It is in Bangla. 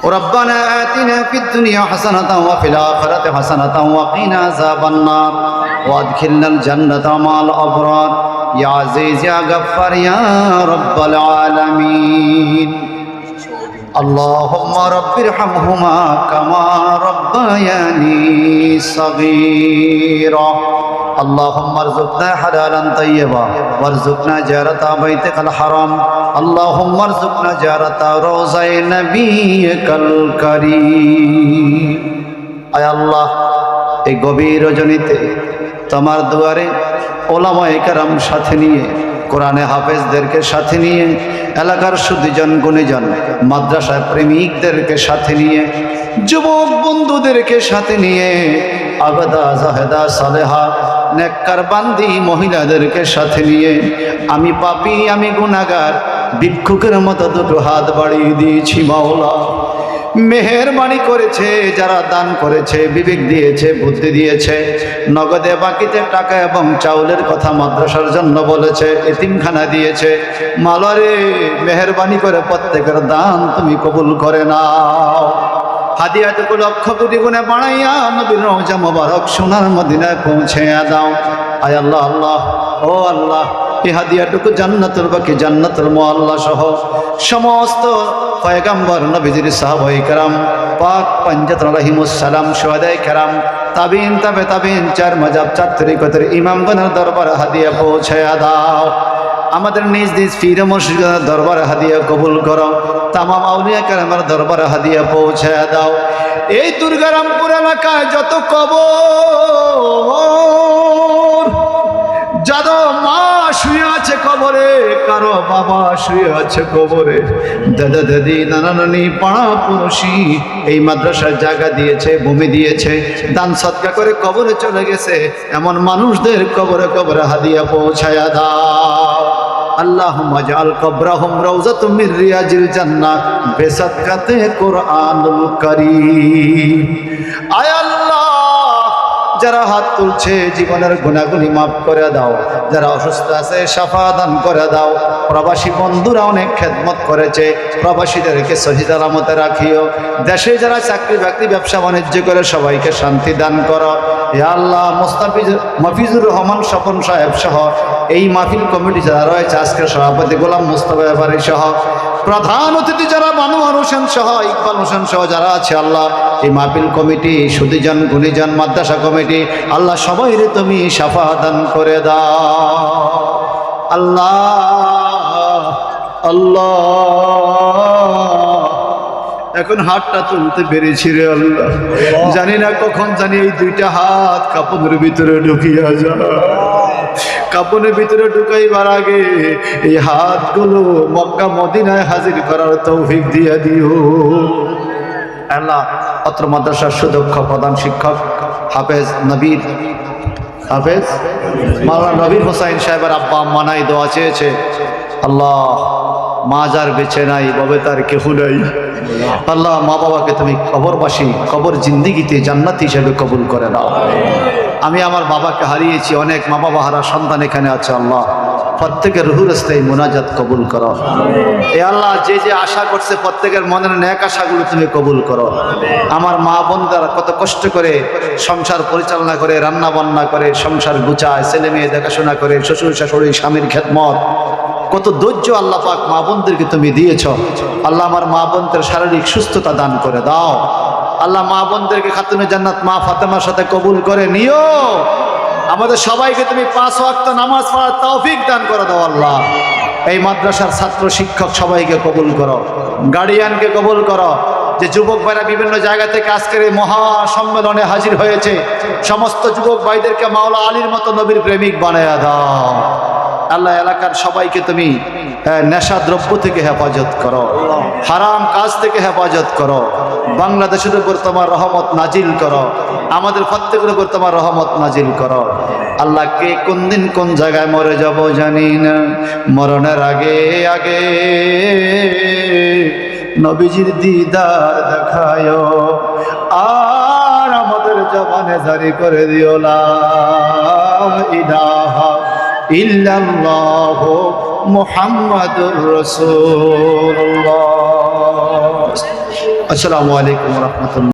ربنا آتنا في الدنيا حسنة وفي الآخرة حسنة وقنا عذاب النار وادخلنا الجنة مع الأبرار يا عزيز يا غفار يا رب العالمين اللهم رب ارحمهما كما ربياني صغيرا اللهم ارزقنا حلالا طيبا وارزقنا زيارة بيتك الحرام اللهم ارزقنا زيارة روضة نبيك الكريم আয় আল্লাহ এই গভীর রজনীতে তোমার দুয়ারে ওলামায়ে কেরাম সাথে নিয়ে কোরআনে হাফেজদেরকে সাথে নিয়ে এলাকার সুদীজন গুণীজন মাদ্রাসায় প্রেমিকদেরকে সাথে নিয়ে যুবক বন্ধুদেরকে সাথে নিয়ে আবেদা জাহেদা সালেহা নেককার বান্দি মহিলাদেরকে সাথে নিয়ে আমি পাপী আমি গুনাহগার ভিক্ষুকের মতো দুটো হাত বাড়িয়ে দিয়েছি মাওলা মেহেরবানি করেছে যারা দান করেছে বিবেক দিয়েছে বুদ্ধি দিয়েছে নগদে বাকিতে টাকা এবং চাউলের কথা মাদ্রাসার জন্য বলেছে এতিমখানা দিয়েছে মালারে মেহেরবানি করে প্রত্যেকের দান তুমি কবুল করে নাও হাদিয়াটুকু লক্ষ কোটি গুণে বাড়াইয়া নবীর রওজা মোবারক সোনার মদিনায় পৌঁছে দাও আয় আল্লাহ আল্লাহ ও আল্লাহ এই হাদিয়াটুকু জান্নাতুল বাকি জান্নাতুল মুআল্লা সহ সমস্ত পয়গম্বর নবীজির সাহাবায়ে কেরাম পাক পঞ্জাত আলাইহিমুস সালাম শুহাদায়ে কেরাম তাবিন তাবে তাবিন চার মাযহাব চার তরিকতের ইমামগণের দরবারে হাদিয়া পৌঁছায়া দাও আমাদের নিজ নিজ পীর মুর্শিদের দরবারে হাদিয়া কবুল করো তামাম আউলিয়া কেরামের দরবারে হাদিয়া পৌঁছায়া দাও এই দুর্গারামপুর এলাকায় যত কবর যারা মা শুয়ে আছে কবরে কারো বাবা শুয়ে আছে কবরে দাদা দাদি নানা নানি পাড়া পড়োশি এই মাদ্রাসার জায়গা দিয়েছে ভূমি দিয়েছে দান সদকা করে কবরে চলে গেছে এমন মানুষদের কবরে কবরে হাদিয়া পৌঁছায়া দাও আল্লাহুম্মা জাআল কবরাহুম রাউযাতুম মির রিয়াজিল জান্নাহ বিসাদকাতে কুরআনুল কারীম আয় আল্লাহ যারা হাত তুলছে জীবনের গুনাহগুলি মাফ করে দাও যারা অসুস্থ আছে শাফা দান করে দাও প্রবাসী বন্ধুরা অনেক খেদমত করেছে প্রবাসীদেরকে সহি সালামতে রাখিও দেশে যারা চাকরি বাকরি ব্যবসা বাণিজ্য করে সবাইকে শান্তি দান করো হে আল্লাহ মফিজুর রহমান স্বপন সাহেব সহ এই মাহফিল কমিটি যারা রয়েছে আজকের সভাপতি গোলাম মুস্তাফা ব্যাপারী সহ প্রধান অতিথি যারা বানোয়ার হোসেন সহ ইকবাল হোসেন সহ যারা আছে আল্লাহ এই মাহফিল কমিটি সুদীজন গুণীজন মাদ্রাসা কমিটি আল্লাহ সবাই তুমি শাফা দান করে দাও আল্লাহ আল্লাহ এখন হাতটা তুলতে পেরেছি রে আল্লাহ জানি না কখন জানি এই দুইটা হাত কাপড়ের ভিতরে ঢুকিয়া যায় কাপড়ের ভিতরে ঢুকাইবার আগে এই হাতগুলো মক্কা মদিনায় হাজির করার তৌফিক দিয়া দিও আল্লাহ অত্র মাদ্রাসার সুদক্ষ প্রধান শিক্ষক হাফেজ মাওলানা নবীর হোসাইন সাহেবের আব্বা আম্মা নাই দোয়া চেয়েছে আল্লাহ মা যার বেঁচে নাই ববে তার কেহ নাই আল্লাহ মা বাবাকে তুমি কবরবাসী কবর জিন্দিগিতে জান্নাত হিসেবে কবুল করে নাও আমি আমার বাবাকে হারিয়েছি অনেক মা বাবা হারা সন্তান এখানে আছে আল্লাহ প্রত্যেকের রুহুর স্থায়ী মুনাজাত কবুল করো এ আল্লাহ যে যে আশা করছে প্রত্যেকের মনের ন্যাক আশাগুলো তুমি কবুল করো আমার মা বোনরা কত কষ্ট করে সংসার পরিচালনা করে রান্না বান্না করে সংসার গুছায় ছেলে মেয়ে দেখাশোনা করে শ্বশুর শাশুড়ি স্বামীর খেদমত কত ধৈর্য আল্লাহ পাক মা বোনদেরকে তুমি দিয়েছ আল্লাহ আমার মা বোনদের শারীরিক সুস্থতা দান করে দাও আল্লাহ মা বোনদেরকে খাতুনে জান্নাত মা ফাতেমার সাথে কবুল করে নিও আমাদের সবাইকে তুমি 5 ওয়াক্ত নামাজ পড়ার তৌফিক দান করে দাও আল্লাহ এই মাদ্রাসার ছাত্র শিক্ষক সবাইকে কবুল করো গার্ডিয়ানকে কবুল করো যে যুবক ভাইরা বিভিন্ন জায়গা থেকে আজকের এই মহা সম্মেলনে হাজির হয়েছে সমস্ত যুবক ভাইদেরকে মাওলা আলীর মতো নবীর প্রেমিক বানায়া দাও আল্লাহ এলাকার সবাইকে তুমি নেশা দ্রব্য থেকে হেফাজত করো হারাম কাজ থেকে হেফাজত করো বাংলাদেশের উপর তোমার রহমত নাজিল করো আমাদের প্রত্যেকের উপর তোমার রহমত নাজিল করো আল্লাহ কে কোন দিন কোন জায়গায় মরে যাব জানি না মরণের আগে আগে নবীজির দিদার দেখায় আর আমাদের জবানে জারি করে দিও লা ইলাহা ইল্লাল্লাহু মুহাম্মাদুর রাসূলুল্লাহ আসসালামু আলাইকুম রহমতুল্লাহ।